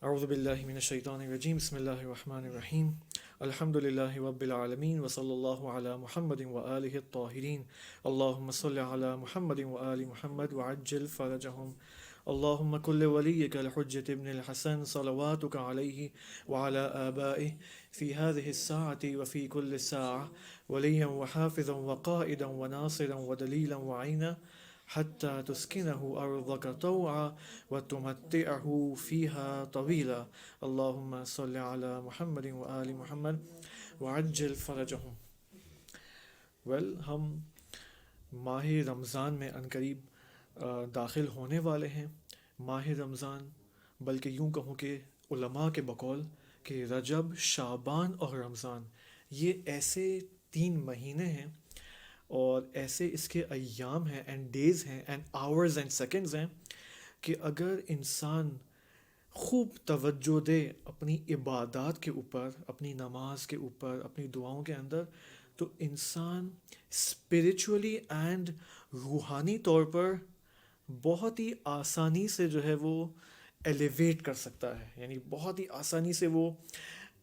اعوذ باللہ من الشیطان الرجیم بسم اللہ الرحمن الرحیم الحمد للہ رب العالمین وصلی اللہ علی محمد وآلہ الطاہرین اللہم صل علی محمد وآل محمد وعجل فرجہم اللہم کل ولیک الحجۃ ابن الحسن صلواتک علیہ وعلی آبائہ فی هذه الساعة وفی کل ساعة ولیا وحافظا وقائدا وناصرا ودلیلا وعینا حتى تسكنه أرضك طوعا وتمتعه فيها طويلا اللهم صل على محمد وآل محمد وعجل فرجهم. ہم ماہ رمضان میں عنقریب داخل ہونے والے ہیں. ماہ رمضان، بلکہ یوں کہوں کہ علماء کے بقول کہ رجب، شعبان اور رمضان یہ ایسے 3 مہینے ہیں اور ایسے اس کے ایام ہیں اینڈ ڈیز ہیں اینڈ آورز اینڈ سیکنڈز ہیں کہ اگر انسان خوب توجہ دے اپنی عبادات کے اوپر، اپنی نماز کے اوپر، اپنی دعاؤں کے اندر، تو انسان اسپریچولی اینڈ روحانی طور پر بہت ہی آسانی سے جو ہے وہ ایلیویٹ کر سکتا ہے. یعنی بہت ہی آسانی سے وہ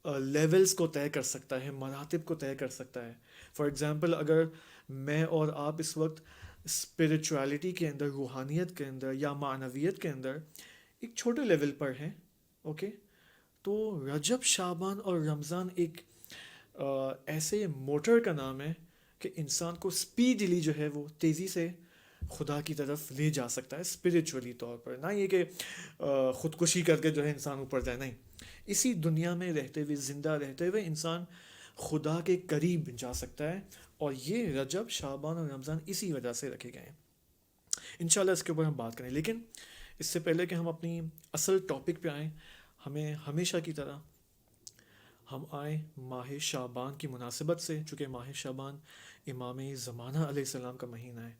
لیولز کو طے کر سکتا ہے، مراتب کو طے کر سکتا ہے. فار ایگزامپل، اگر میں اور آپ اس وقت اسپریچویلٹی کے اندر، روحانیت کے اندر یا معنویت کے اندر ایک چھوٹے لیول پر ہیں، اوکے، تو رجب، شعبان اور رمضان ایک ایسے موٹر کا نام ہے کہ انسان کو اسپیڈلی جو ہے وہ تیزی سے خدا کی طرف لے جا سکتا ہے اسپریچولی طور پر. نہ یہ کہ خودکشی کر کے جو ہے انسان اوپر جائے، نہیں، اسی دنیا میں رہتے ہوئے، زندہ رہتے ہوئے انسان خدا کے قریب جا سکتا ہے. اور یہ رجب، شعبان اور رمضان اسی وجہ سے رکھے گئے ہیں. انشاءاللہ اس کے اوپر ہم بات کریں، لیکن اس سے پہلے کہ ہم اپنی اصل ٹاپک پہ آئیں، ہمیں ہمیشہ کی طرح ہم آئیں ماہ شعبان کی مناسبت سے، چونکہ ماہ شعبان امام زمانہ علیہ السلام کا مہینہ ہے.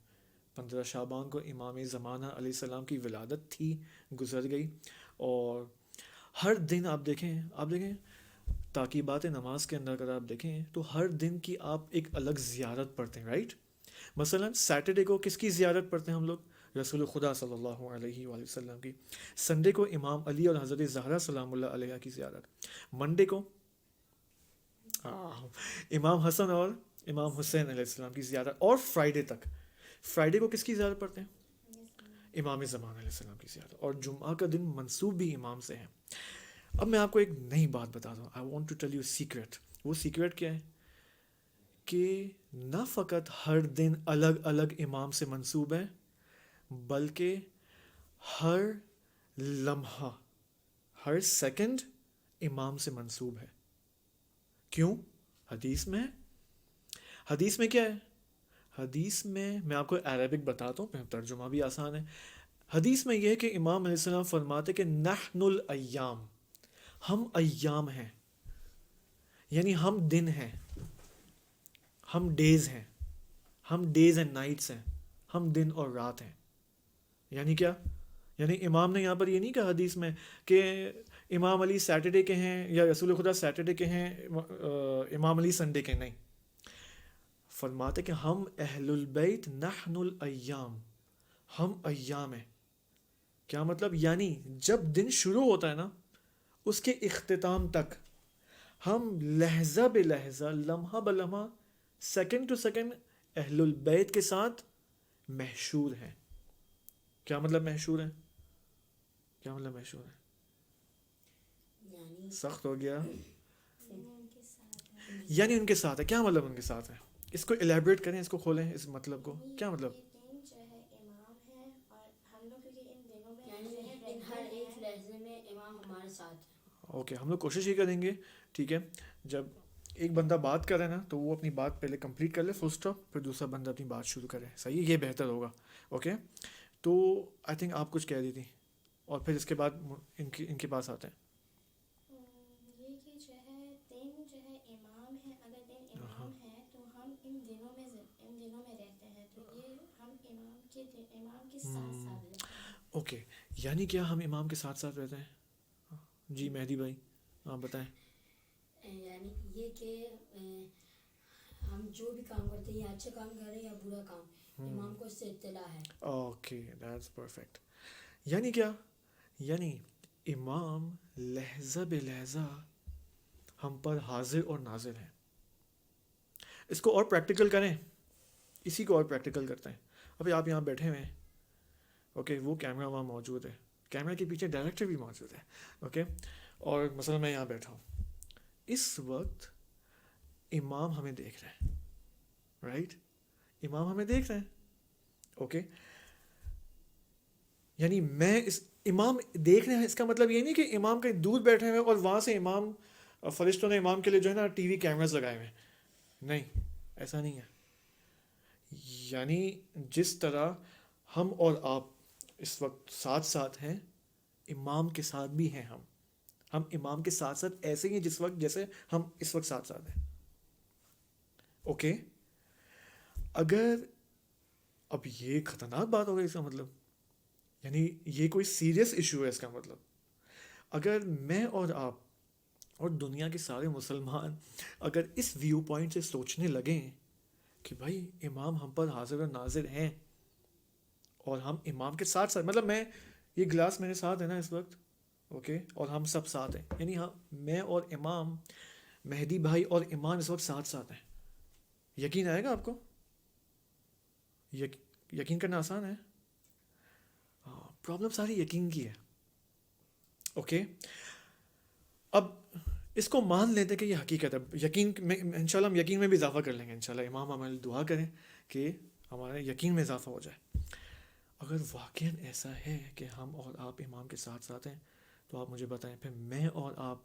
15 شعبان کو امام زمانہ علیہ السلام کی ولادت تھی، گزر گئی. اور ہر دن آپ دیکھیں تاکیبات نماز کے اندر اگر آپ دیکھیں تو ہر دن کی آپ ایک الگ زیارت پڑھتے ہیں، رائٹ؟ مثلا سیٹرڈے کو کس کی زیارت پڑھتے ہیں ہم لوگ؟ رسول خدا صلی اللہ علیہ وآلہ وسلم کی. سنڈے کو امام علی اور حضرت زہرا سلام اللہ علیہ کی زیارت. منڈے کو امام حسن اور امام حسین علیہ السلام کی زیارت. اور فرائیڈے کو کس کی زیارت پڑھتے ہیں؟ امام زمان علیہ السلام کی زیارت. اور جمعہ کا دن منسوب بھی امام سے ہے. اب میں آپ کو ایک نئی بات بتا دوں. I want to tell you secret. وہ سیکرٹ کیا ہے؟ کہ نہ فقط ہر دن الگ الگ امام سے منسوب ہے، بلکہ ہر لمحہ، ہر سیکنڈ امام سے منسوب ہے. کیوں؟ حدیث میں حدیث میں کیا ہے؟ حدیث میں آپ کو عربک بتاتا ہوں، ترجمہ بھی آسان ہے. حدیث میں یہ ہے کہ امام علیہ السلام فرماتے کہ نحن الایام، ہم ایام ہیں، یعنی ہم دن ہیں، ہم ڈیز ہیں، ہم ڈیز اینڈ نائٹس ہیں، ہم دن اور رات ہیں. یعنی کیا؟ یعنی امام نے یہاں پر یہ نہیں کہا حدیث میں کہ امام علی سیٹرڈے کے ہیں یا رسول خدا سیٹرڈے کے ہیں، امام علی سنڈے کے. نہیں، فرماتے کہ ہم اہل البیت نحن الایام، ہم ایام ہیں. کیا مطلب؟ یعنی جب دن شروع ہوتا ہے نا، اس کے اختتام تک ہم لحظہ بے لحظہ، لمحہ بلمحہ، سیکنڈ ٹو سیکنڈ اہل البیت کے ساتھ محشور ہیں. کیا مطلب محشور ہیں؟ کیا مطلب محشور ہیں؟ سخت ہو گیا. یعنی ان کے ساتھ ہے. کیا مطلب ان کے ساتھ ہے؟ اس کو الیبریٹ کریں، اس کو کھولیں، اس مطلب کو. کیا مطلب؟ اوکے، ہم لوگ کوشش یہ کریں گے، ٹھیک ہے، جب ایک بندہ بات کرے نا تو وہ اپنی بات پہلے کمپلیٹ کر لے، فل اسٹاپ، پھر دوسرا بندہ اپنی بات شروع کرے. صحیح، یہ بہتر ہوگا. اوکے، تو آئی تھنک آپ کچھ کہہ رہی تھی، اور پھر اس کے بعد ان کے پاس آتے ہیں. اوکے، یعنی کیا ہم امام کے ساتھ ساتھ رہتے ہیں؟ جی مہدی بھائی آپ بتائیں. یعنی یہ کہ ہم جو بھی کام کرتے ہیں، یا اچھا کام کر رہے ہیں یا برا کام، امام کو اس سے اطلاع ہے. Okay, that's perfect. یعنی کیا؟ یعنی امام لہجہ بے لہجہ ہم پر حاضر اور ناظر ہیں. اس کو اور پریکٹیکل کریں, اسی کو اور پریکٹیکل کرتے ہیں. ابھی آپ یہاں بیٹھے ہوئے ہیں, اوکے, وہ کیمرہ وہاں موجود ہے, کیمرہ کے پیچھے ڈائریکٹر بھی موجود ہے, اوکے, اور مثلا میں یہاں بیٹھا ہوں, اس وقت امام ہمیں دیکھ رہے ہیں, رائٹ, امام ہمیں دیکھ رہے ہیں, اوکے. یعنی میں اس امام دیکھ رہے ہیں, اس کا مطلب یہ نہیں کہ امام کہیں دور بیٹھے ہوئے اور وہاں سے امام, فرشتوں نے امام کے لیے جو ہے نا ٹی وی کیمراز لگائے ہوئے ہیں, نہیں, ایسا نہیں ہے. یعنی جس طرح ہم اور آپ اس وقت ساتھ ساتھ ہیں, امام کے ساتھ بھی ہیں ہم امام کے ساتھ ساتھ ایسے ہی ہیں جس وقت جیسے ہم اس وقت ساتھ ساتھ ہیں, اوکے. اگر اب یہ خطرناک بات ہو گئی, اس کا مطلب یعنی یہ کوئی سیریس ایشو ہے. اس کا مطلب اگر میں اور آپ اور دنیا کے سارے مسلمان اگر اس ویو پوائنٹ سے سوچنے لگیں کہ بھائی امام ہم پر حاضر و ناظر ہیں اور ہم امام کے ساتھ ساتھ, مطلب میں یہ گلاس میرے ساتھ ہے نا اس وقت, اوکے, اور ہم سب ساتھ ہیں, یعنی ہاں میں اور امام, مہدی بھائی اور ایمان اس وقت ساتھ ساتھ ہیں. یقین آئے گا آپ کو؟ یقین کرنا آسان ہے, پرابلم ساری یقین کی ہے, اوکے. اب اس کو مان لیتے کہ یہ حقیقت ہے, یقین میں انشاءاللہ ہم یقین میں بھی اضافہ کر لیں گے انشاءاللہ. امام ہمارے لیے دعا کریں کہ ہمارے یقین میں اضافہ ہو جائے. اگر واقعاً ایسا ہے کہ ہم اور آپ امام کے ساتھ ساتھ ہیں, تو آپ مجھے بتائیں پھر میں اور آپ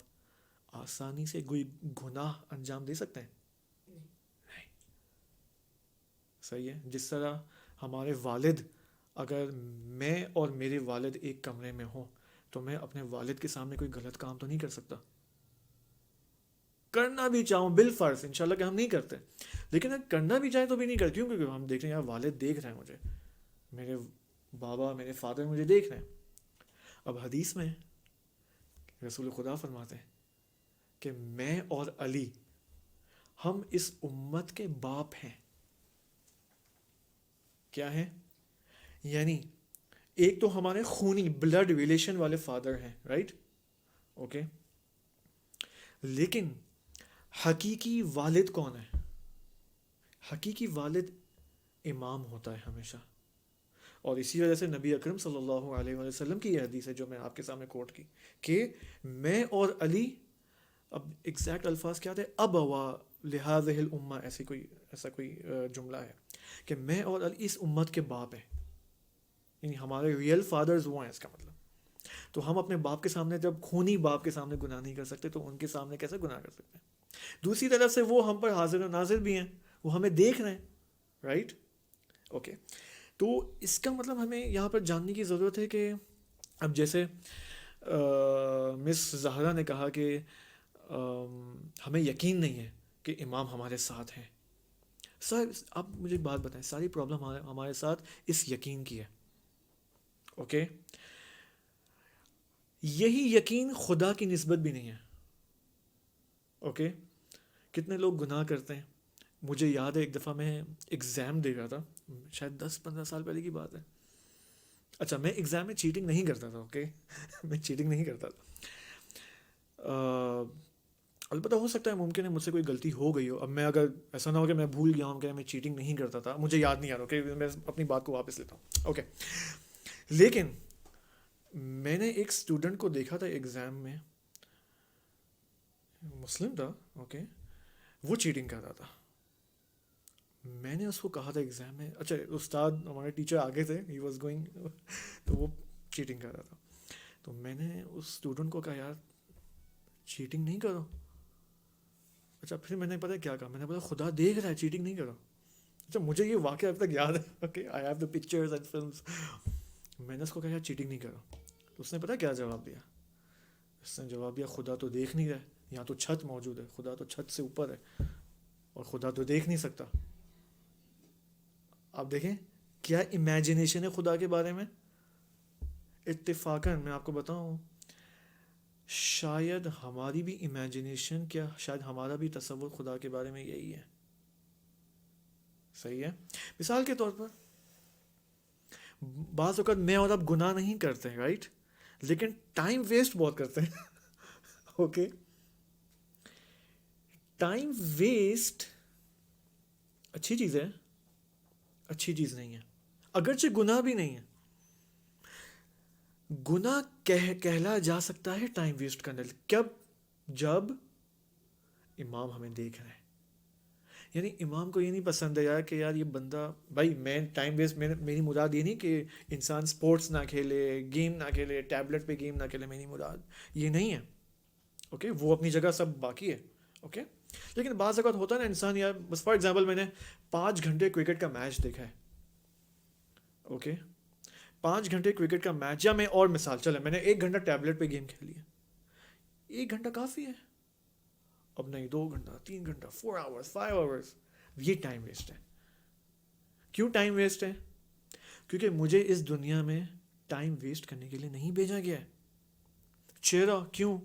آسانی سے کوئی گناہ انجام دے سکتے ہیں؟ نہیں. صحیح ہے. جس طرح ہمارے والد, اگر میں اور میرے والد ایک کمرے میں ہوں تو میں اپنے والد کے سامنے کوئی غلط کام تو نہیں کر سکتا, کرنا بھی چاہوں بالفرض انشاءاللہ کہ ہم نہیں کرتے, لیکن اگر کرنا بھی چاہیں تو بھی نہیں کرتی ہوں, کیونکہ ہم دیکھ رہے ہیں یار والد دیکھ رہے ہیں مجھے, میرے بابا میرے فادر مجھے دیکھ رہے ہیں. اب حدیث میں رسول خدا فرماتے ہیں کہ میں اور علی ہم اس امت کے باپ ہیں. کیا ہیں؟ یعنی ایک تو ہمارے خونی بلڈ ریلیشن والے فادر ہیں, رائٹ, اوکے, لیکن حقیقی والد کون ہے؟ حقیقی والد امام ہوتا ہے ہمیشہ. اور اسی وجہ سے نبی اکرم صلی اللہ علیہ وسلم کی یہ حدیث ہے جو میں آپ کے سامنے کوٹ کی, کہ میں اور علی, اب ایگزیکٹ الفاظ کیا تھے, ابوا لہذہ الامہ, ایسا کوئی جملہ ہے کہ میں اور علی اس امت کے باپ ہیں, یعنی ہمارے ریئل فادرز وہ ہیں. اس کا مطلب تو ہم اپنے باپ کے سامنے, جب خونی باپ کے سامنے گناہ نہیں کر سکتے, تو ان کے سامنے کیسے گناہ کر سکتے ہیں؟ دوسری طرف سے وہ ہم پر حاضر و ناظر بھی ہیں, وہ ہمیں دیکھ رہے ہیں, رائٹ, اوکے. تو اس کا مطلب ہمیں یہاں پر جاننے کی ضرورت ہے کہ اب جیسے مس زہرا نے کہا کہ ہمیں یقین نہیں ہے کہ امام ہمارے ساتھ ہیں. سر آپ مجھے ایک بات بتائیں, ساری پرابلم ہمارے ساتھ اس یقین کی ہے, اوکے. یہی یقین خدا کی نسبت بھی نہیں ہے, اوکے. کتنے لوگ گناہ کرتے ہیں. مجھے یاد ہے ایک دفعہ میں ایگزام دے رہا تھا, شاید 10-15 سال پہلے کی بات ہے. اچھا, میں ایگزام میں چیٹنگ نہیں کرتا تھا, اوکے. میں چیٹنگ نہیں کرتا تھا, البتہ ہو سکتا ہے ممکن ہے مجھ سے کوئی غلطی ہو گئی ہو. اب میں اگر ایسا نہ ہو کہ میں بھول گیا ہوں کہ میں چیٹنگ نہیں کرتا تھا, مجھے یاد نہیں آ رہا, اوکے, میں اپنی بات کو واپس لیتا ہوں, اوکے. لیکن میں نے ایک اسٹوڈنٹ کو دیکھا تھا ایگزام میں, مسلم تھا, اوکے, وہ چیٹنگ کر رہا تھا. میں نے اس کو کہا تھا ایگزام میں, اچھا استاد ہمارے ٹیچر آگے تھے, ہی واز گوئنگ, تو وہ چیٹنگ کر رہا تھا. تو میں نے اس اسٹوڈنٹ کو کہا یار چیٹنگ نہیں کرو. اچھا, پھر میں نے پتہ کیا کہا, میں نے بولا خدا دیکھ رہا ہے, چیٹنگ نہیں کرو. اچھا, مجھے یہ واقعہ اب تک یاد ہے, okay, I have the pictures and films. میں نے اس کو کہا یار چیٹنگ نہیں کرو. تو اس نے پتہ کیا جواب دیا؟ اس نے جواب دیا خدا تو دیکھ نہیں رہا ہے, یہاں تو چھت موجود ہے, خدا تو چھت سے اوپر ہے اور خدا تو دیکھ نہیں سکتا. آپ دیکھیں کیا امیجنیشن ہے خدا کے بارے میں. اتفاقاً میں آپ کو بتاؤں, شاید ہماری بھی امیجنیشن, کیا شاید ہمارا بھی تصور خدا کے بارے میں یہی ہے. صحیح ہے. مثال کے طور پر بعض اوقات میں اور اب گناہ نہیں کرتے ہیں, رائٹ, لیکن ٹائم ویسٹ بہت کرتے ہیں. اوکے, ٹائم ویسٹ اچھی چیز ہے, اچھی چیز نہیں ہے, اگرچہ گناہ بھی نہیں ہے. گناہ کہلا جا سکتا ہے ٹائم ویسٹ کرنا. کب؟ جب امام ہمیں دیکھ رہے ہیں. یعنی امام کو یہ نہیں پسند ہے یار کہ یار یہ بندہ, بھائی میں ٹائم ویسٹ, میری مراد یہ نہیں کہ انسان سپورٹس نہ کھیلے, گیم نہ کھیلے, ٹیبلٹ پہ گیم نہ کھیلے, میری مراد یہ نہیں ہے. اوکے, وہ اپنی جگہ سب باقی ہے. اوکے, لیکن بعض اوقات ہوتا ہے نا انسان, یار بس فار ایگزامپل میں نے 5 گھنٹے کرکٹ کا میچ دیکھا ہے. اوکے, 5 گھنٹے کرکٹ کا میچ, یا میں اور مثال, چلے میں نے 1 گھنٹہ ٹیبلٹ پہ گیم کھیلی ہے. 1 گھنٹہ کافی ہے, اب نہیں 2 گھنٹہ, 3 گھنٹہ, 4 آورس, 5 آورس. یہ ٹائم ویسٹ ہے. کیوں ٹائم ویسٹ ہے؟ کیونکہ مجھے اس دنیا میں ٹائم ویسٹ کرنے کے لیے نہیں بھیجا گیا ہے. چہرہ کیوں؟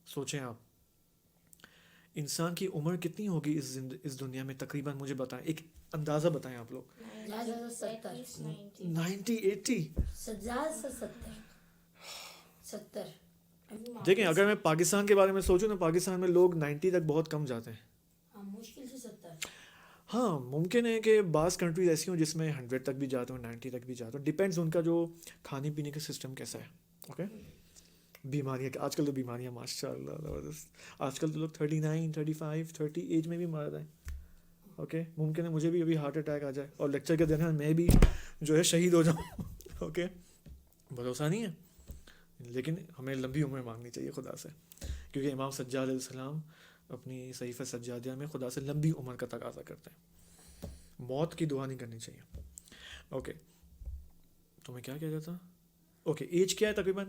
سوچیں آپ, انسان کی عمر کتنی ہوگی اس دنیا میں تقریباً؟ مجھے بتائیں, ایک اندازہ بتائیں آپ لوگ. 90, 80. 70. دیکھیں, اگر میں پاکستان کے بارے میں سوچوں تو پاکستان میں لوگ 90 تک بہت کم جاتے ہیں. مشکل سے 70. ہاں, ممکن ہے کہ بعض کنٹریز ایسی ہوں جس میں 100 تک بھی جاتے ہوں, 90 تک بھی جاتے ہوں. ڈپینڈز ان کا جو کھانے پینے کا سسٹم کیسا ہے. اوکے, بیماریاں, آج کل تو بیماریاں ماشاء اللہ زبردست. آج کل تو لوگ 39, 35, 30 ایج میں بھی مر رہے ہیں. اوکے, ممکن ہے مجھے بھی ابھی ہارٹ اٹیک آ جائے اور لیکچر کے دوران میں بھی جو ہے شہید ہو جاؤں. اوکے, بھروسہ نہیں ہے, لیکن ہمیں لمبی عمر مانگنی چاہیے خدا سے, کیونکہ امام سجاد علیہ السلام اپنی صحیفہ سجادیہ میں خدا سے لمبی عمر کا تقاضا کرتے ہیں. موت کی دعا نہیں کرنی چاہیے. اوکے, تو میں کیا کہہ رہا تھا؟ اوکے, ایج کیا ہے تقریباً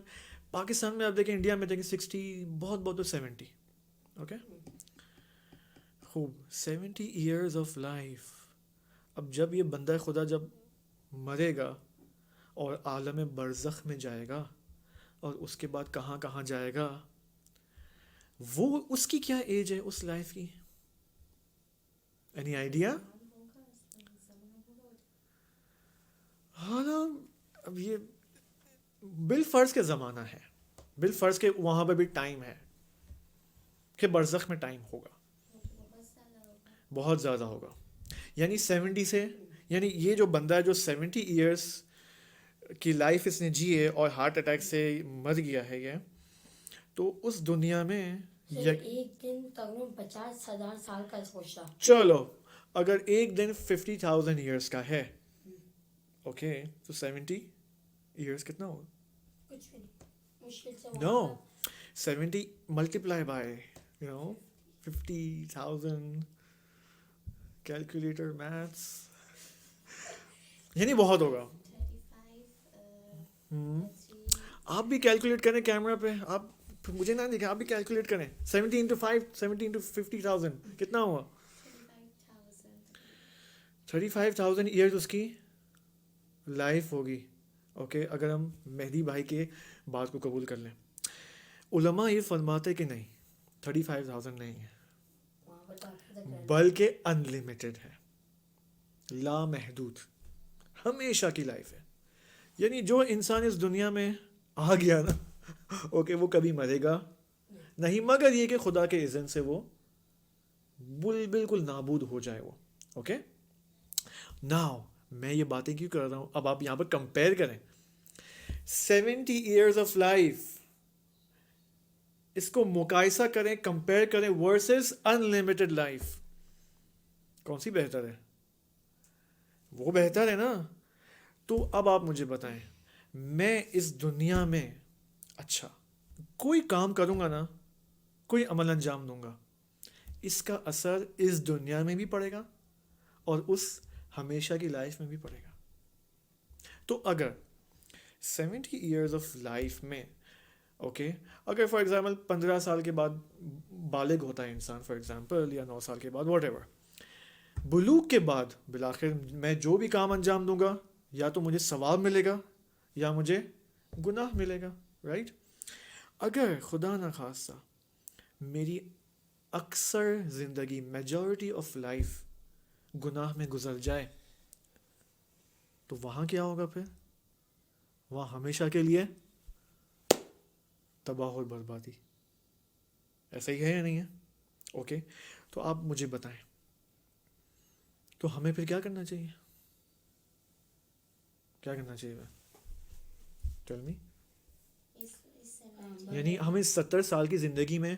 پاکستان میں؟ آپ دیکھیں, انڈیا میں دیکھیں 60, بہت بہت تو 70. اوکے, خوب, 70 ایئرز آف لائف. اب جب یہ بندہ خدا جب مرے گا اور عالم برزخ میں جائے گا, اور اس کے بعد کہاں کہاں جائے گا, وہ اس کی کیا ایج ہے اس لائف کی؟ Any idea? ہاں, اب یہ بالفرض کے زمانہ ہے, بالفرض کے وہاں پہ بھی ٹائم ہے کہ برزخ میں ٹائم ہوگا, بہت زیادہ ہوگا. یعنی 70 سے, یعنی یہ جو بندہ ہے جو 70 ایئرس کی لائف اس نے جی ہے اور ہارٹ اٹیک سے مر گیا ہے یہ, تو اس دنیا میں ایک دن تقریباً 50,000 سال کا سوچا. چلو اگر ایک دن 50,000 ایئرس کا ہے, اوکے, تو 70 ایئرس کتنا ہوگا؟ کچھ بھی نہیں, مشکل سے. نو, 70 ملٹیپلائی بائی 50,000, کیلکولیٹر میتھس, یعنی بہت ہوگا. آپ بھی کیلکولیٹ کریں کیمرہ پہ, آپ مجھے نہ دیکھیں, آپ بھی کیلکولیٹ کریں. 70 into 5, 70 into 50,000 کتنا ہوا؟ 35,000 ایئرز اس کی لائف ہوگی. اوکے, اگر ہم مہدی بھائی کے بات کو قبول کر لیں, علماء یہ فرماتے کہ نہیں 35,000 نہیں ہے, بلکہ انلمیٹڈ ہے, لامحدود, ہمیشہ کی لائف ہے. یعنی جو انسان اس دنیا میں آ گیا نا, اوکے, وہ کبھی مرے گا نہیں, مگر یہ کہ خدا کے اذن سے وہ بالکل نابود ہو جائے وہ. اوکے, ناؤ میں یہ باتیں کیوں کر رہا ہوں, اب آپ یہاں پر کمپیئر کریں 70 ایئرز آف لائف, اس کو مقایسہ کریں, کمپیئر کریں ورسز انلمیٹڈ لائف, کون سی بہتر ہے؟ وہ بہتر ہے نا. تو اب آپ مجھے بتائیں, میں اس دنیا میں اچھا کوئی کام کروں گا نا, کوئی عمل انجام دوں گا, اس کا اثر اس دنیا میں بھی پڑے گا اور اس ہمیشہ کی لائف میں بھی پڑے گا. تو اگر 70 ایئرز آف لائف میں, اوکے, اگر فار ایگزامپل 15 سال کے بعد بالغ ہوتا ہے انسان, فار ایگزامپل, یا 9 سال کے بعد, واٹ ایور, بلوغ کے بعد بالآخر میں جو بھی کام انجام دوں گا, یا تو مجھے ثواب ملے گا یا مجھے گناہ ملے گا, رائٹ. اگر خدا نخواستہ میری اکثر زندگی, میجورٹی آف لائف گناہ میں گزر جائے, تو وہاں کیا ہوگا پھر؟ وہاں ہمیشہ کے لیے تباہ اور بربادی. ایسا ہی ہے یا نہیں ہے؟ اوکے، تو آپ مجھے بتائیں تو ہمیں پھر کیا کرنا چاہیے؟ کیا کرنا چاہیے؟ Tell me. یعنی ہمیں 70 سال کی زندگی میں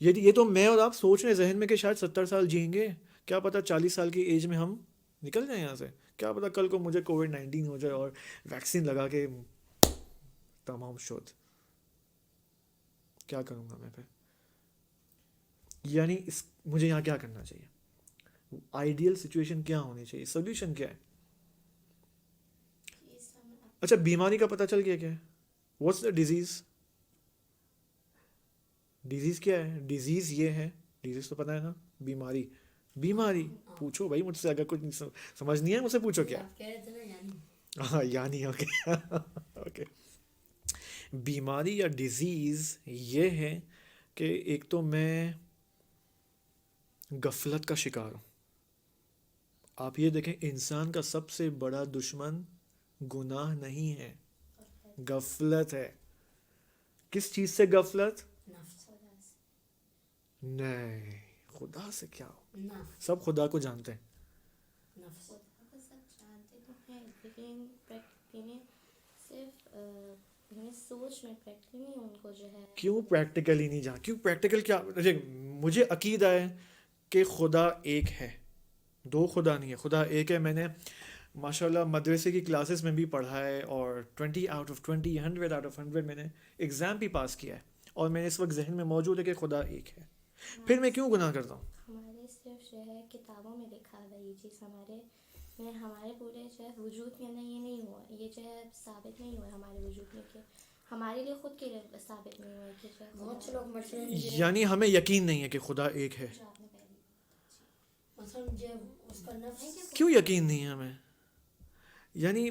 یہ تو میں اور آپ سوچ رہے ہیں ذہن میں کہ شاید 70 سال جئیں گے، کیا پتہ 40 سال کی ایج میں ہم نکل جائیں یہاں سے. کیا پتہ کل کو مجھے کووڈ-19 ہو جائے اور ویکسین لگا کے تمام شد. کیا کروں گا میں پھر؟ یعنی مجھے یہاں کیا کرنا چاہیے؟ آئیڈیل سچویشن کیا ہونی چاہیے؟ سولوشن کیا ہے؟ اچھا، بیماری کا پتہ چل گیا کیا ہے؟ What's the disease? ڈیزیز کیا ہے؟ ڈیزیز یہ ہے، ڈیزیز تو پتہ ہے نا، بیماری. پوچھو بھائی مجھ سے، اگر کچھ سمجھ نہیں ہے مجھ سے پوچھو. کیا آپ کہہ رہے تھے نا یعنی ہاں یعنی اوکے اوکے. بیماری یا ڈیزیز یہ ہے کہ ایک تو میں غفلت کا شکار ہوں. آپ یہ دیکھیں، انسان کا سب سے بڑا دشمن گناہ نہیں ہے، غفلت ہے. کس چیز سے غفلت؟ نفس نہیں، خدا سے کیا ہو؟ نفس سب خدا کو جانتے ہیں. نفس سب جانتے تو ہیں لیکن پریکٹیکلی صرف سوچ میں پریکٹیکلی ان کو جو ہے. کیوں پریکٹیکلی نہیں جان؟ کیوں پریکٹیکل کیا؟ مجھے عقیدہ ہے کہ خدا ایک ہے، دو خدا نہیں ہے، خدا ایک ہے. میں نے ماشاء اللہ مدرسے کی کلاسز میں بھی پڑھا ہے، اور 20 آؤٹ آف 20 100 آؤٹ آف 100 میں نے ایگزام بھی پاس کیا ہے، اور میں اس وقت ذہن میں موجود ہے کہ خدا ایک ہے. پھر میں کیوں گناہ کرتا ہوں؟ ہمارے صرف جو ہے کتابوں میں لکھا ہوا یہ چیز ہمارے پورے جو ہے وجود میں یہ نہیں ہوا، یہ جو ہے ثابت نہیں ہوا ہمارے وجود میں، کہ ہمارے لیے خود کے لیے ثابت نہیں ہوا کہ جو ہے بہت سے لوگ مثلاً یعنی ہمیں یقین نہیں ہے کہ خدا ایک ہے. جو آپ نے پہلی مثلاً جب اس کا نفس کیوں یقین نہیں ہے ہمیں؟ یعنی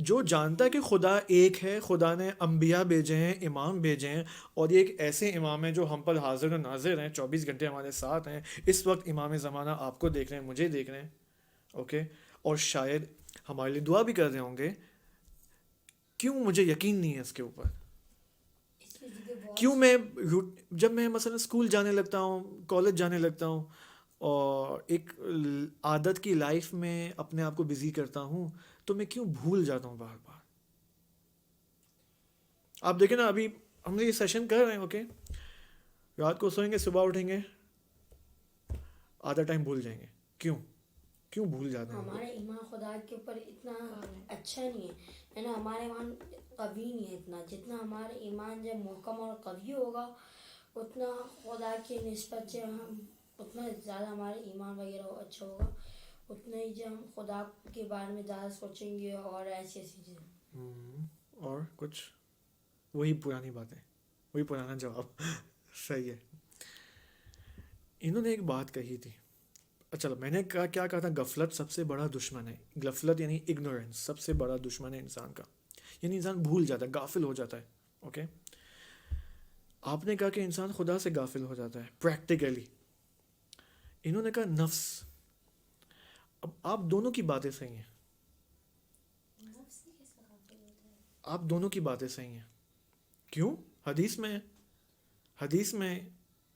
جو جانتا ہے کہ خدا ایک ہے، خدا نے انبیاء بھیجے ہیں، امام بھیجے ہیں، اور یہ ایک ایسے امام ہیں جو ہم پر حاضر و ناظر ہیں، 24 گھنٹے ہمارے ساتھ ہیں. اس وقت امام زمانہ آپ کو دیکھ رہے ہیں، مجھے دیکھ رہے ہیں، اوکے، اور شاید ہمارے لیے دعا بھی کر رہے ہوں گے. کیوں مجھے یقین نہیں ہے اس کے اوپر؟ اس کی جگہ بہت کیوں میں جب میں مثلا اسکول جانے لگتا ہوں، کالج جانے لگتا ہوں، اور ایک عادت کی لائف میں اپنے آپ کو بزی کرتا ہوں، تو میں کیوں بھول جاتا ہوں بار بار؟ آپ دیکھیں نا، ابھی ہم یہ سیشن کر رہے ہیں، اوکے، رات کو سوئیں گے، صبح اٹھیں گے، آدھا ٹائم بھول جائیں گے. کیوں بھول جاتے ہیں؟ ہمارا ایمان خدا کے اوپر اتنا اچھا نہیں ہے نا، ہمارا ایمان قوی نہیں ہے اتنا. جتنا ہمارا ایمان جب محکم اور قوی ہوگا، اتنا خدا کی نسبت سے ہم اتنا زیادہ ہمارا ایمان وغیرہ اچھا ہوگا، اتنا ہی جو ہم خدا کے بارے میں زیادہ سوچیں گے اور ایسی چیزیں. اور کچھ وہی پرانی باتیں، وہی پرانا جواب. صحیح ہے. انہوں نے ایک بات کہی تھی، چلو میں نے کیا کہا تھا؟ غفلت سب سے بڑا دشمن ہے. غفلت یعنی اگنورینس سب سے بڑا دشمن ہے انسان کا. یعنی انسان بھول جاتا ہے، غافل ہو جاتا ہے. اوکے، آپ نے کہا کہ انسان خدا سے غافل ہو جاتا ہے پریکٹیکلی. انہوں نے کہا نفس. اب آپ دونوں کی باتیں صحیح ہیں، نفس ہی کس کا غافل ہوتا ہے؟ آپ دونوں کی باتیں صحیح ہیں. کیوں؟ حدیث میں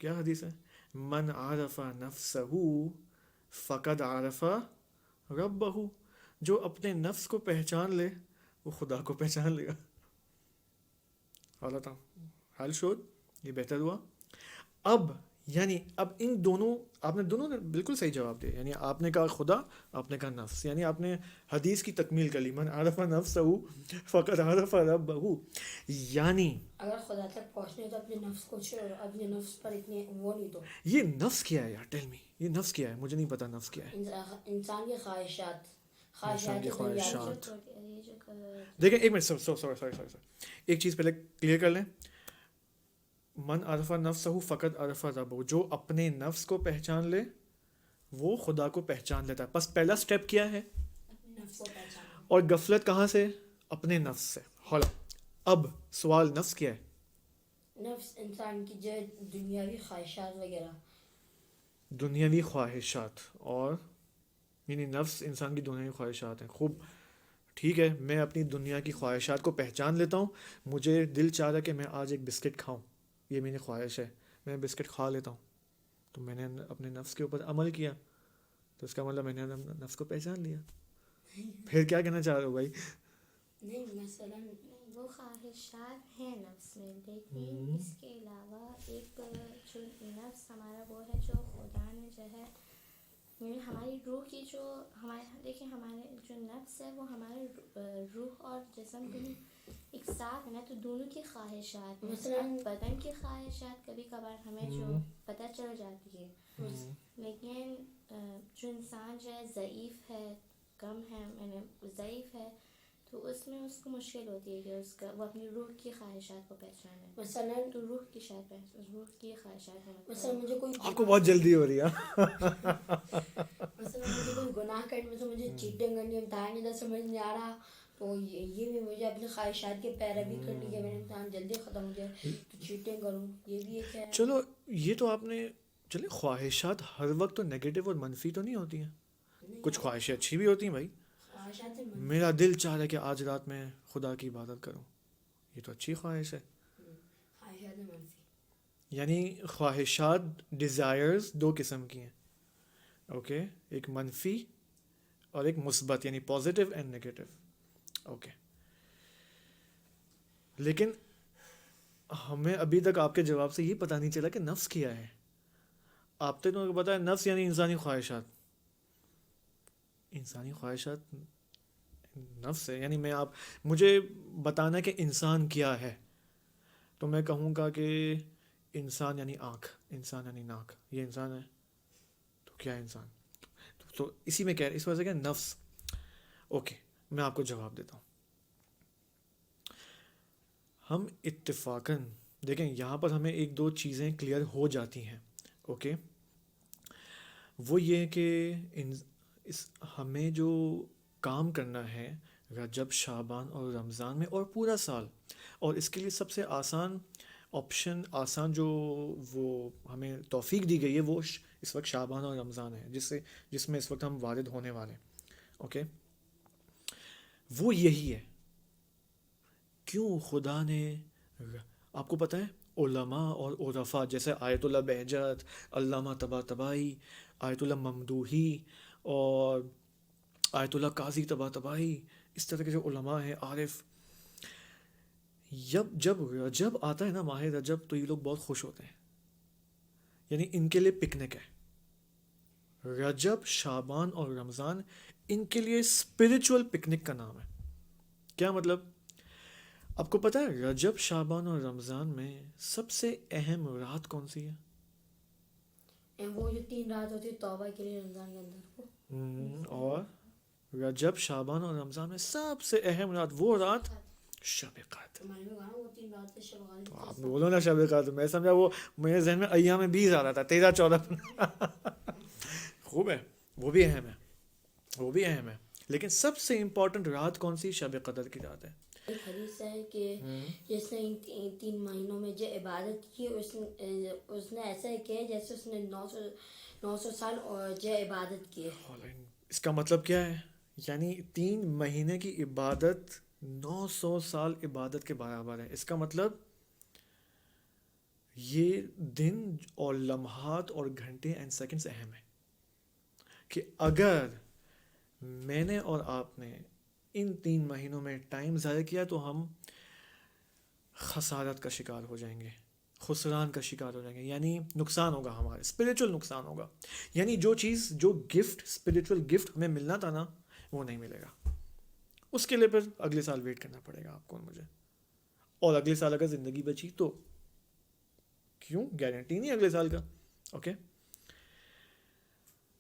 کیا حدیث ہے؟ من عرف نفسہ فقد عرف ربہ. جو اپنے نفس کو پہچان لے وہ خدا کو پہچان لے گا. حالت حل شد، یہ بہتر ہوا. اب ان دونوں، آپ نے دونوں نے بالکل صحیح جواب دیا. یعنی آپ نے کہا خدا، آپ نے کہا نفس. یعنی آپ نے حدیث کی تکمیل کر لی، من عرف نفسہ فقد عرف ربہ. یعنی اگر خدا تک پہنچنے تو اپنے نفس کو چھوڑو، اپنے نفس پر اتنے وہ نہیں دو. یہ نفس کیا ہے یار؟ ٹیل می، یہ نفس کیا ہے؟ مجھے نہیں پتا نفس کیا ہے. انسان کی خواہشات انسان کی دنیاوی. دیکھیں ایک منٹ، سوری، ایک چیز پہلے کلیئر کر لیں. من عرف نفسہ فقد عرف ربہ. جو اپنے نفس کو پہچان لے وہ خدا کو پہچان لیتا ہے. بس پہلا سٹیپ کیا ہے؟ نفس کو پہچانا. اور غفلت کہاں سے؟ اپنے نفس سے. حالا اب سوال، نفس کیا ہے؟ نفس انسان کی جو دنیاوی خواہشات وغیرہ. دنیاوی خواہشات. اور یعنی نفس انسان کی دنیاوی خواہشات ہیں. خوب ٹھیک ہے میں اپنی دنیا کی خواہشات کو پہچان لیتا ہوں, مجھے دل چاہ رہا ہے کہ میں آج ایک بسکٹ کھاؤں, یہ میری خواہش ہے, میں بسکٹ کھا لیتا ہوں, تو میں نے اپنے نفس کے اوپر عمل کیا, تو اس کا مطلب میں نے نفس کو پہچان لیا. پھر کیا کہنا چاہ رہے ہو بھائی؟ نہیں مثلاً نہیں وہ خواہشات ہیں نفس میں, لیکن اس کے علاوہ ایک جو نفس ہمارا وہ ہے جو خدا نے جو ہے یعنی ہماری روح کی جو ہمارے دیکھیں ہمارے جو نفس ہے وہ ہمارے روح اور جسم دونوں ایک ساتھ ہے نا, تو دونوں کی خواہشات مثلاً بدن کی خواہشات کبھی کبھار ہمیں جو پتہ چل جاتی ہے, لیکن جو انسان جو ہے ضعیف ہے, کم ہے, یعنی ضعیف ہے, تو اس میں اس کو مشکل ہوتی ہے کہ اس کا وہ اپنی روح کی خواہشات کو پہچانے. مثلاً تو روح کی شاید روح کی خواہشات ہیں. مثلاً مجھے کوئی آپ کو بہت جلدی ہو رہی ہے. مثلاً مجھے کوئی گناہ کرنے میں مجھے چیٹنگ کرنی ہے, امتحان ادھر سمجھ نہیں آ رہا, تو یہ بھی مجھے اپنی خواہشات کی پیروی کرنی ہے, میرا امتحان جلدی ختم ہو جائے تو چیٹنگ کروں, یہ بھی ایک ہے. چلو یہ تو آپ نے, چلے خواہشات ہر وقت تو نیگیٹو اور منفی تو نہیں ہوتی ہیں, کچھ خواہشیں اچھی بھی ہوتی ہیں بھائی. خواہشات میرا دل چاہ رہا ہے کہ آج رات میں خدا کی عبادت کروں, یہ تو اچھی خواہش ہے. خواہشات منفی, یعنی خواہشات ڈیزائرز دو قسم کی ہیں, اوکے, ایک منفی اور ایک مثبت, یعنی پازیٹیو اینڈ نیگیٹو. اوکے, لیکن ہمیں ابھی تک آپ کے جواب سے یہ پتہ نہیں چلا کہ نفس کیا ہے. آپ تک تو پتا ہے نفس یعنی انسانی خواہشات, انسانی خواہشات نفس ہے. یعنی مجھے بتانا کہ انسان کیا ہے, تو میں کہوں گا کہ انسان یعنی آنکھ, انسان یعنی ناک, یہ انسان ہے. تو کیا ہے انسان؟ تو اسی میں کہہ رہے, اس وجہ سے کہ نفس. اوکے, میں آپ کو جواب دیتا ہوں. ہم اتفاقاً دیکھیں یہاں پر ہمیں ایک دو چیزیں کلیئر ہو جاتی ہیں. اوکے, وہ یہ کہ ہمیں جو کام کرنا ہے رجب, شعبان اور رمضان میں اور پورا سال, اور اس کے لیے سب سے آسان آپشن, آسان جو وہ ہمیں توفیق دی گئی ہے وہ اس وقت شعبان اور رمضان ہے, جس میں اس وقت ہم وارد ہونے والے ہیں. اوکے, وہ یہی ہے. کیوں خدا نے, آپ کو پتہ ہے علماء اور عرفاء جیسے آیت اللہ بہجت, علامہ طباطبائی, آیت اللہ ممدوحی اور آیت اللہ قاضی طباطبائی, اس طرح کے جو علماء ہیں عارف, جب رجب آتا ہے نا, ماہ رجب, تو یہ لوگ بہت خوش ہوتے ہیں. یعنی ان کے لیے پکنک ہے. رجب, شعبان اور رمضان ان کے لیے اسپرچول پکنک کا نام ہے. کیا مطلب؟ آپ کو پتہ ہے رجب, شعبان اور رمضان میں سب سے اہم رات کون سی ہے؟ وہ جو 3 رات ہوتی ہے توبہ کے لیے رمضان کے اندر کو, اور رجب, شعبان اور رمضان میں سب سے اہم رات وہ رات شب قدر. میں نے کہا وہ 3 رات سے شب تو قدر. آپ بولو نا شب قدر, میں سمجھا وہ میرے ذہن میں ایام 20 آ رہا تھا, 13, 14. خوب ہے, وہ بھی اہم ہے, وہ بھی اہم ہے, لیکن سب سے امپورٹنٹ رات کون سی؟ شب قدر کی رات ہے. ایک حدیث ہے کہ جس نے ان 3 مہینوں میں جو عبادت کی اس نے ایسا کیا جیسے اس نے 900 سال جو عبادت کی ہے. اس کا مطلب کیا ہے؟ یعنی 3 مہینے کی عبادت 900 سال عبادت کے برابر ہے. اس کا مطلب یہ دن اور لمحات اور گھنٹے اینڈ سیکنڈز اہم ہیں کہ اگر میں نے اور آپ نے ان 3 مہینوں میں ٹائم ضائع کیا تو ہم خسارت کا شکار ہو جائیں گے, خسران کا شکار ہو جائیں گے. یعنی نقصان ہوگا ہمارا, اسپریچول نقصان ہوگا. یعنی جو چیز, جو گفٹ, اسپریچول گفٹ ہمیں ملنا تھا نا, وہ نہیں ملے گا. اس کے لیے پھر اگلے سال ویٹ کرنا پڑے گا آپ کو اور مجھے. اور اگلے سال اگر زندگی بچی تو کیوں, گارنٹی نہیں اگلے سال کا. اوکے,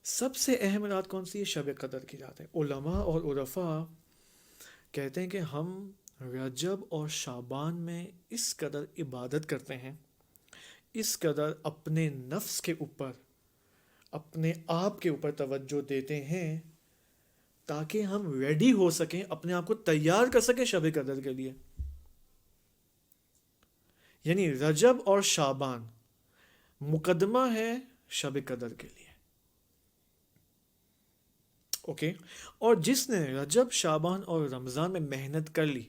سب سے اہم رات کون سی ہے؟ شب قدر کی رات ہے. علماء اور عرفاء کہتے ہیں کہ ہم رجب اور شعبان میں اس قدر عبادت کرتے ہیں, اس قدر اپنے نفس کے اوپر, اپنے آپ کے اوپر توجہ دیتے ہیں تاکہ ہم ریڈی ہو سکیں, اپنے آپ کو تیار کر سکیں شب قدر کے لیے. یعنی رجب اور شعبان مقدمہ ہے شب قدر کے لیے. اوکے. اور جس نے رجب شعبان اور رمضان میں محنت کر لی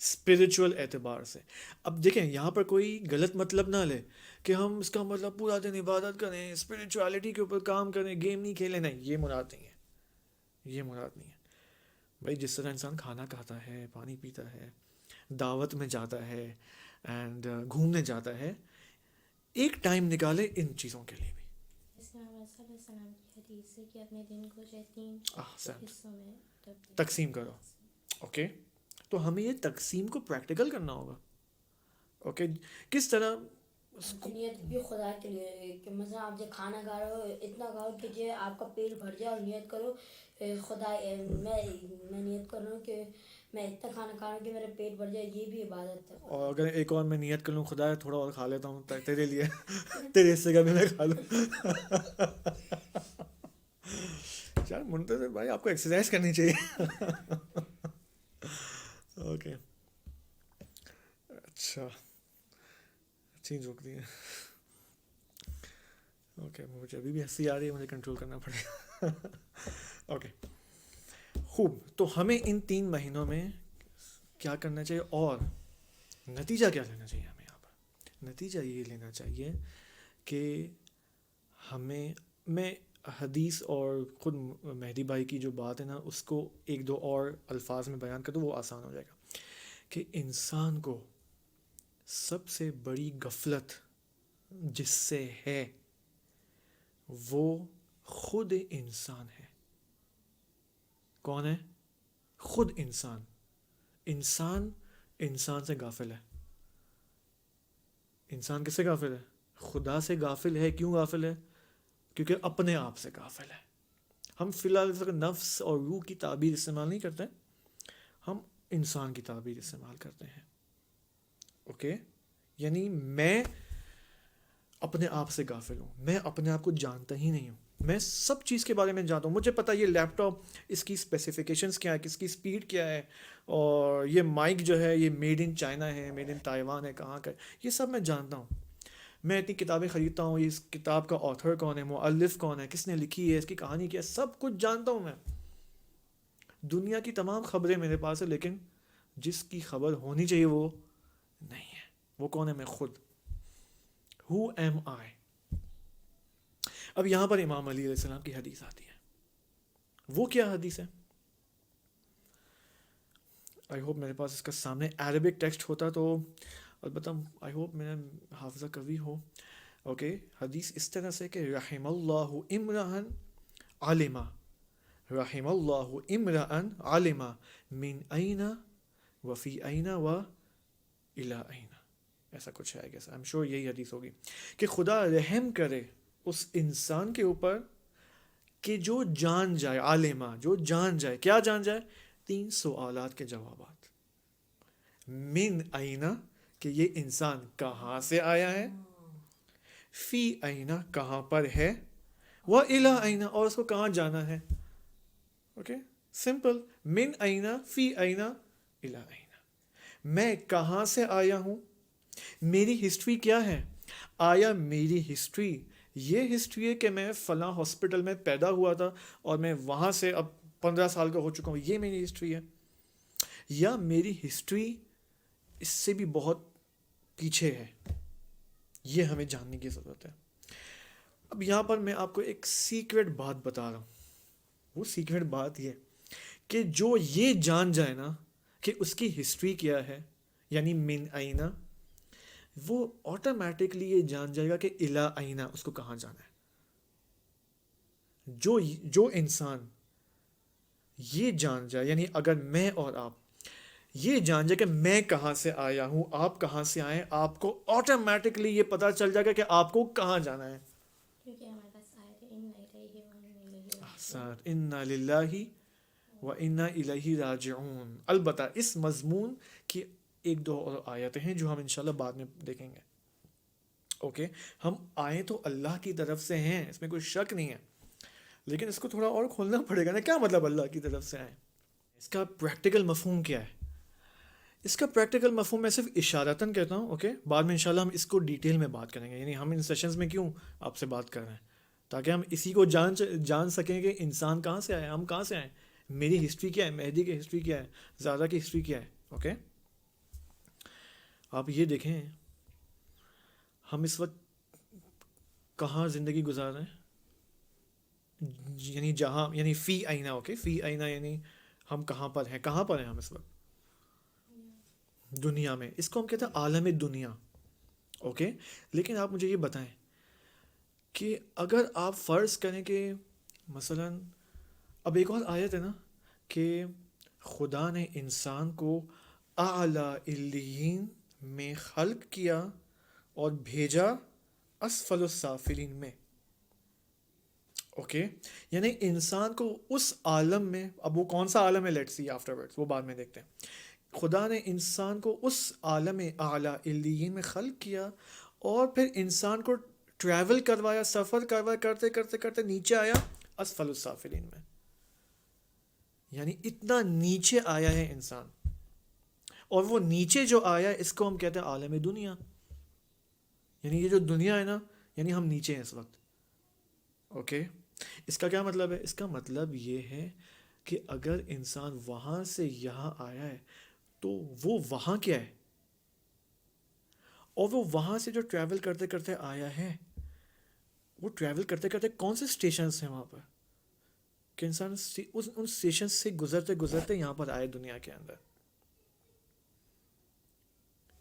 اسپریچول اعتبار سے. اب دیکھیں یہاں پر کوئی غلط مطلب نہ لے کہ ہم اس کا مطلب پورا دن عبادت کریں, اسپریچولیٹی کے اوپر کام کریں, گیم نہیں کھیلیں. نہیں, یہ مراد نہیں ہے, یہ مراد نہیں ہے بھائی. جس طرح انسان کھانا کھاتا ہے, پانی پیتا ہے, دعوت میں جاتا ہے اینڈ گھومنے جاتا ہے, ایک ٹائم نکالے ان چیزوں کے لیے بھی. علیہ السلام کی حدیث ہے کہ اپنے دن کو جو ہے 3 حصوں میں تقسیم کرو. اوکے, تو ہمیں یہ تقسیم کو پریکٹیکل کرنا ہوگا. اوکے, کس طرح نیت بھی خدا کے لیے ہے کہ مثلا آپ جب کھانا کھا رہے ہو اتنا کھاؤ کہ جو آپ کا پیٹ بھر جائے, اور نیت کرو خدا میں نیت کر رہا ہوں کہ میں اتنا کھانا کھا رہا ہوں کہ میرا پیٹ بھر جائے, یہ بھی عبادت ہے. اور اگر ایک اور میں نیت کر لوں خدا تھوڑا اور کھا لیتا ہوں تیرے لیے, تیرے حصے کا بھی میں کھا لوں. یار منتظر بھائی آپ کو ایکسرسائز کرنی چاہیے. اوکے, اچھا اچھی جوک دی ہے. اوکے, مجھے ابھی بھی ہنسی آ رہی ہے, مجھے کنٹرول کرنا پڑے گا. اوکے, خوب. تو ہمیں ان 3 مہینوں میں کیا کرنا چاہیے اور نتیجہ کیا لینا چاہیے ہمیں یہاں پر؟ نتیجہ یہ لینا چاہیے کہ میں حدیث اور خود مہدی بھائی کی جو بات ہے نا اس کو 1-2 اور الفاظ میں بیان کر دو, وہ آسان ہو جائے گا. کہ انسان کو سب سے بڑی غفلت جس سے ہے وہ خود انسان ہے. کون ہے؟ خود انسان. انسان سے غافل ہے. انسان کس سے غافل ہے؟ خدا سے غافل ہے. کیوں غافل ہے؟ کیونکہ اپنے آپ سے غافل ہے. ہم فی الحال نفس اور روح کی تعبیر استعمال نہیں کرتے, ہم انسان کی تعبیر استعمال کرتے ہیں. اوکے, یعنی میں اپنے آپ سے غافل ہوں, میں اپنے آپ کو جانتا ہی نہیں ہوں. میں سب چیز کے بارے میں جانتا ہوں, مجھے پتا یہ لیپ ٹاپ اس کی اسپیسیفکیشنز کیا ہے, کس کی اسپیڈ کیا ہے, اور یہ مائک جو ہے یہ میڈ ان چائنا ہے, میڈ ان تائیوان ہے, کہاں کا ہے, یہ سب میں جانتا ہوں. میں اتنی کتابیں خریدتا ہوں, اس کتاب کا آتھر کون ہے, مؤلف کون ہے, کس نے لکھی ہے, اس کی کہانی کیا ہے, سب کچھ جانتا ہوں میں. دنیا کی تمام خبریں میرے پاس ہے, لیکن جس کی خبر ہونی چاہیے وہ نہیں ہے. وہ کون ہے؟ میں خود. Who am I؟ اب یہاں پر امام علی علیہ السلام کی حدیث آتی ہے. وہ کیا حدیث ہے؟ آئی ہوپ میرے پاس اس کا سامنے عربک ٹیکسٹ ہوتا تو البتہ آئی ہوپ میرا حافظہ قوی ہو. اوکے, حدیث اس طرح سے کہ رحم اللہ امرأن علما, رحم اللہ امرأن علما من این وفی این و الی این, ایسا کچھ ہے. گیس آئی ایم شیور یہی حدیث ہوگی کہ خدا رحم کرے اس انسان کے اوپر کہ جو جان جائے, عالمہ جو جان جائے. کیا جان جائے؟ 3 سوالات کے جوابات. من اینا کہ یہ انسان کہاں سے آیا ہے, فی اینا کہاں پر ہے, و الی اینا اور اس کو کہاں جانا ہے. Okay, simple. من اینا فی اینا الی اینا. میں کہاں سے آیا ہوں, میری ہسٹری کیا ہے. آیا میری ہسٹری یہ ہسٹری ہے کہ میں فلاں ہاسپٹل میں پیدا ہوا تھا اور میں وہاں سے اب 15 سال کا ہو چکا ہوں, یہ میری ہسٹری ہے, یا میری ہسٹری اس سے بھی بہت پیچھے ہے. یہ ہمیں جاننے کی ضرورت ہے. اب یہاں پر میں آپ کو ایک سیکریٹ بات بتا رہا ہوں. وہ سیکریٹ بات یہ کہ جو یہ جان جائے نا کہ اس کی ہسٹری کیا ہے, یعنی من اینا, وہ آٹومیٹکلی یہ جان جائے گا کہ الی اینا اس کو کہاں جانا ہے. جو انسان یہ جان جائے, یعنی اگر میں اور آپ یہ جان جائے کہ میں کہاں سے آیا ہوں, آپ کہاں سے آئے, آپ کو آٹومیٹکلی یہ پتہ چل جائے گا کہ آپ کو کہاں جانا ہے. کیونکہ ہمارے پاس آیت ہے انا للہ و انا الیہ راجعون. البتہ اس مضمون کی 1-2 اور آیتیں ہیں جو ہم انشاءاللہ بعد میں دیکھیں گے. اوکے, ہم آئے تو اللہ کی طرف سے ہیں, اس میں کوئی شک نہیں ہے, لیکن اس کو تھوڑا اور کھولنا پڑے گا نا. کیا مطلب اللہ کی طرف سے آئے؟ اس کا پریکٹیکل مفہوم کیا ہے؟ اس کا پریکٹیکل مفہوم میں صرف اشارتاً کہتا ہوں. اوکے, بعد میں انشاءاللہ ہم اس کو ڈیٹیل میں بات کریں گے. یعنی ہم ان سیشنز میں کیوں آپ سے بات کر رہے ہیں, تاکہ ہم اسی کو جان سکیں کہ انسان کہاں سے آیا، ہم کہاں سے آئے، میری ہسٹری کیا ہے، مہدی کی ہسٹری کیا ہے، زادہ کی ہسٹری کیا ہے. اوکے، آپ یہ دیکھیں ہم اس وقت کہاں زندگی گزار رہے ہیں، یعنی جہاں، یعنی فی آئینہ. اوکے، فی آئینہ یعنی ہم کہاں پر ہیں، کہاں پر ہیں ہم اس وقت؟ دنیا میں. اس کو ہم کہتے ہیں عالم دنیا. اوکے، لیکن آپ مجھے یہ بتائیں کہ اگر آپ فرض کریں کہ مثلا اب ایک اور آیت ہے نا کہ خدا نے انسان کو اعلیٰ علیین میں خلق کیا اور بھیجا اسفل السافلین میں. اوکے، یعنی انسان کو اس عالم میں، اب وہ کون سا عالم ہے لیٹس سی آفٹر ورڈس، وہ بعد میں دیکھتے ہیں. خدا نے انسان کو اس عالم اعلیٰ علیین میں خلق کیا اور پھر انسان کو ٹریول کروایا، سفر کروایا، کرتے کرتے کرتے نیچے آیا اسفل السافلین میں. یعنی اتنا نیچے آیا ہے انسان، اور وہ نیچے جو آیا اس کو ہم کہتے ہیں عالم دنیا. یعنی یہ جو دنیا ہے نا، یعنی ہم نیچے ہیں اس وقت. اوکے، اس کا کیا مطلب ہے؟ اس کا مطلب یہ ہے کہ اگر انسان وہاں سے یہاں آیا ہے تو وہ وہاں کیا ہے، اور وہ وہاں سے جو ٹریول کرتے کرتے آیا ہے، وہ ٹریول کرتے کرتے کون سے اسٹیشنز ہیں وہاں پر کہ انسان ان اسٹیشن سے گزرتے گزرتے یہاں پر آئے دنیا کے اندر.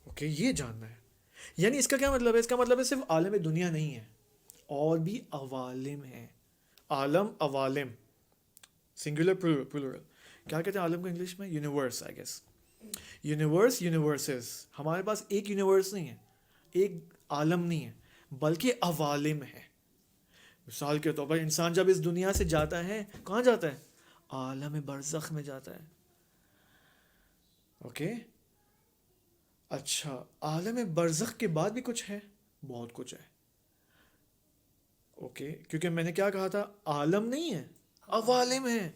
اوکے، یہ جاننا ہے. یعنی اس کا کیا مطلب ہے؟ اس کا مطلب ہے صرف عالم دنیا نہیں ہے، اور بھی عوالم ہیں. عالم، عوالم، سنگولر پلورل. کیا کہتے ہیں عالم کو انگلش میں؟ Universe I guess. Universe, universes. ہمارے پاس ایک یونیورس نہیں ہے، ایک عالم نہیں ہے، بلکہ عوالم ہے. مثال کے طور پر انسان جب اس دنیا سے جاتا ہے، کہاں جاتا ہے؟ عالم برزخ میں جاتا ہے. اوکے، اچھا، عالم برزخ کے بعد بھی کچھ ہے؟ بہت کچھ ہے. اوکے، کیونکہ میں نے کیا کہا تھا، عالم نہیں ہے، عوالم ہے.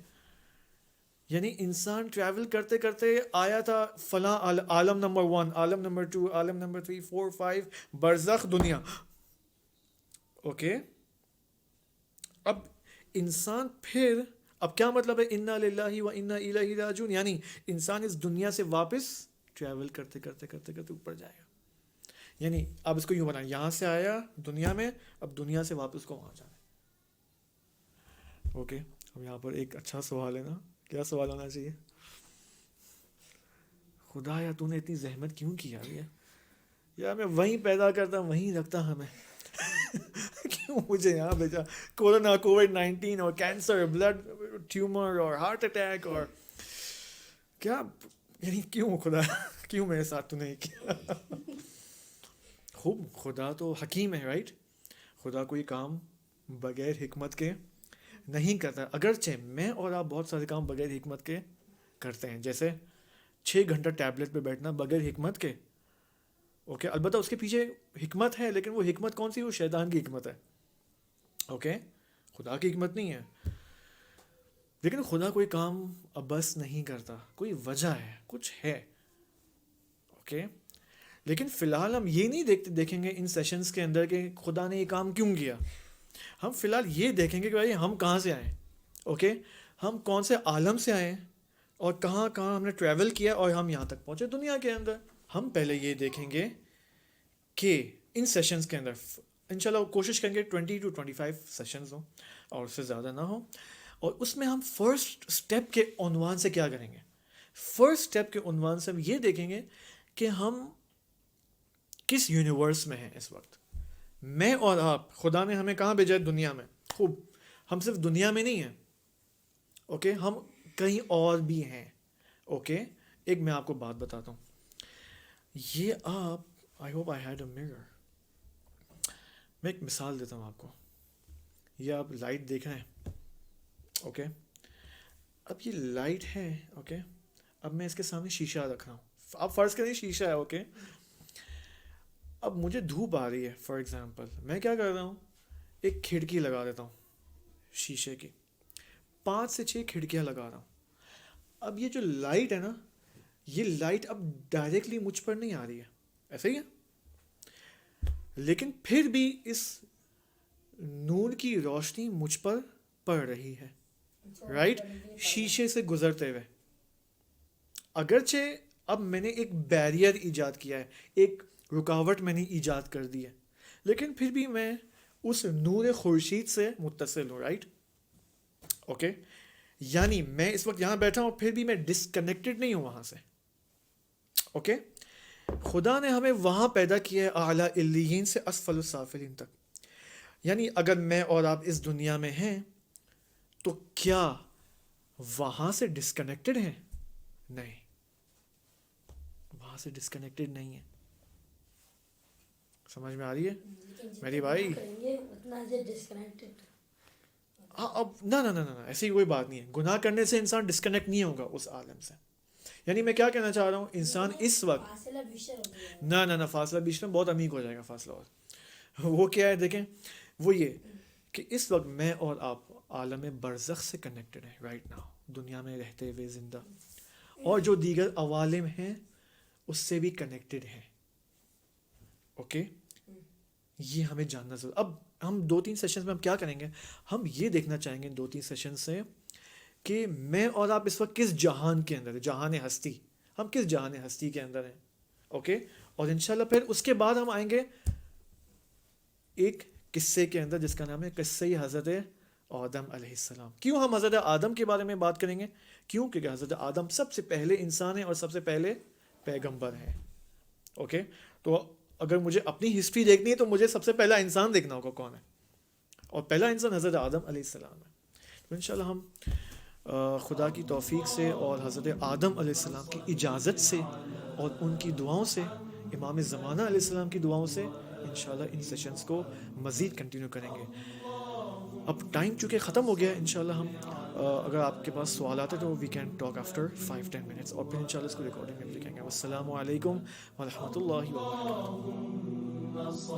یعنی انسان ٹریول کرتے کرتے آیا تھا فلاں عالم نمبر 1، عالم نمبر 2، عالم نمبر 3، 4، 5، برزخ دنیا. اوکے، اب انسان پھر، اب کیا مطلب ہے انا للہ و انا الیہ راجعون؟ یعنی انسان اس دنیا سے واپس ٹریول کرتے کرتے کرتے کرتے اوپر جائے گا. یعنی اب اس کو یوں بنائیں، یہاں سے آیا دنیا میں، اب دنیا سے واپس کو وہاں جانا ہے. اوکے، اب یہاں پر ایک اچھا سوال ہے نا، کیا سوال ہونا چاہیے؟ خدا یا تو نے اتنی زحمت کیوں کیا ہے یار، میں وہیں پیدا کرتا وہیں رکھتا ہمیں کیوں مجھے یہاں بھیجا؟ کورونا، کووڈ-19 اور کینسر، بلڈ ٹیومر اور ہارٹ اٹیک، اور کیا یعنی کیوں خدا، کیوں میرے ساتھ تو نہیں کیا؟ خوب، خدا تو حکیم ہے، رائٹ؟ خدا کوئی کام بغیر حکمت کے نہیں کرتا. اگرچہ میں اور آپ بہت سارے کام بغیر حکمت کے کرتے ہیں، جیسے 6 گھنٹہ ٹیبلٹ پہ بیٹھنا بغیر حکمت کے. اوکے، البتہ اس کے پیچھے حکمت ہے، لیکن وہ حکمت کون سی؟ وہ شیطان کی حکمت ہے. اوکے، خدا کی حکمت نہیں ہے. لیکن خدا کوئی کام ابس نہیں کرتا، کوئی وجہ ہے، کچھ ہے. اوکے، لیکن فی الحال ہم یہ نہیں دیکھیں گے ان سیشنز کے اندر کہ خدا نے یہ کام کیوں کیا. ہم فی الحال یہ دیکھیں گے کہ بھائی ہم کہاں سے آئے. اوکے، ہم کون سے عالم سے آئے اور کہاں کہاں ہم نے ٹریول کیا اور ہم یہاں تک پہنچے دنیا کے اندر. ہم پہلے یہ دیکھیں گے کہ ان سیشنز کے اندر انشاءاللہ کوشش کریں گے 20 to 25 سیشنز ہوں اور اس سے زیادہ نہ ہوں. اور اس میں ہم فرسٹ سٹیپ کے عنوان سے کیا کریں گے؟ فرسٹ سٹیپ کے عنوان سے ہم یہ دیکھیں گے کہ ہم کس یونیورس میں ہیں اس وقت. میں اور آپ، خدا نے ہمیں کہاں بھیجا ہے؟ دنیا میں. خوب، ہم صرف دنیا میں نہیں ہیں. اوکے، ہم کہیں اور بھی ہیں. اوکے، ایک میں آپ کو بات بتاتا ہوں. یہ آپ، I hope I had a mirror. میں ایک مثال دیتا ہوں آپ کو. یہ آپ لائٹ دیکھ رہے ہیں. اوکے، اب یہ لائٹ ہے. اوکے، اب میں اس کے سامنے شیشہ رکھ رہا ہوں. آپ فرض کریں شیشہ ہے. اوکے، اب مجھے دھوپ آ رہی ہے فار ایگزامپل. میں کیا کر رہا ہوں؟ ایک کھڑکی لگا دیتا ہوں شیشے کی. 5 سے 6 کھڑکیاں لگا رہا ہوں. اب یہ جو لائٹ ہے نا، یہ لائٹ اب ڈائریکٹلی مجھ پر نہیں آ رہی ہے، ایسا ہی ہے. لیکن پھر بھی اس نور کی روشنی مجھ پر پڑ رہی ہے، رائٹ، شیشے سے گزرتے ہوئے. اگرچہ اب میں نے ایک بیریئر ایجاد کیا ہے، ایک رکاوٹ میں نے ایجاد کر دی ہے، لیکن پھر بھی میں اس نور خورشید سے متصل ہوں، رائٹ. اوکے، یعنی میں اس وقت یہاں بیٹھا ہوں پھر بھی میں ڈسکنیکٹڈ نہیں ہوں وہاں سے. اوکے، خدا نے ہمیں وہاں پیدا کیا ہے اعلیٰ علیین سے اسفل السافلین تک. یعنی اگر میں اور آپ اس دنیا میں ہیں تو کیا وہاں سے ڈسکنیکٹڈ ہیں؟ نہیں، وہاں سے ڈسکنیکٹڈ نہیں ہے. سمجھ میں آ رہی ہے میری بھائی؟ اتنا سے ڈسکنیکٹڈ. اب نہ ایسی کوئی بات نہیں ہے. گناہ کرنے سے انسان ڈسکنیکٹ نہیں ہوگا اس عالم سے. یعنی میں کیا کہنا چاہ رہا ہوں، انسان اس وقت فاصلہ بیشتر ہو گیا. نہ فاصلہ بیچ میں بہت عمیق ہو جائے گا فاصلہ. اور وہ کیا ہے دیکھیں، وہ یہ کہ اس وقت میں اور آپ عالم برزخ سے کنیکٹڈ ہیں رائٹ ناؤ، دنیا میں رہتے ہوئے زندہ، اور جو دیگر عوالم ہیں اس سے بھی کنیکٹڈ ہیں. اوکے، یہ ہمیں جاننا ضرور. اب ہم 2-3 سیشنز میں ہم کیا کریں گے، ہم یہ دیکھنا چاہیں گے 2-3 سیشن سے کہ میں اور آپ اس وقت کس جہان کے اندر ہیں، جہان ہستی. ہم کس جہان ہستی کے اندر ہیں. اوکے، اور انشاءاللہ پھر اس کے بعد ہم آئیں گے ایک قصے کے اندر جس کا نام ہے قصہ حضرت آدم علیہ السلام. کیوں ہم حضرت آدم کے بارے میں بات کریں گے؟ کیوں کہ حضرت آدم سب سے پہلے انسان ہیں اور سب سے پہلے پیغمبر ہیں. اوکے، تو اگر مجھے اپنی ہسٹری دیکھنی ہے تو مجھے سب سے پہلا انسان دیکھنا ہوگا کون ہے، اور پہلا انسان حضرت آدم علیہ السلام ہے. تو انشاءاللہ ہم خدا کی توفیق سے اور حضرت آدم علیہ السلام کی اجازت سے اور ان کی دعاؤں سے، امام زمانہ علیہ السلام کی دعاؤں سے انشاءاللہ ان سیشنز کو مزید کنٹینیو کریں گے. اب ٹائم چونکہ ختم ہو گیا ہے، انشاءاللہ ہم اگر آپ کے پاس سوالات ہیں تو we can talk after 5-10 minutes, اور پھر انشاءاللہ اس کو ریکارڈنگ میں لکھیں گے. والسلام علیکم ورحمۃ اللہ وبرکاتہ.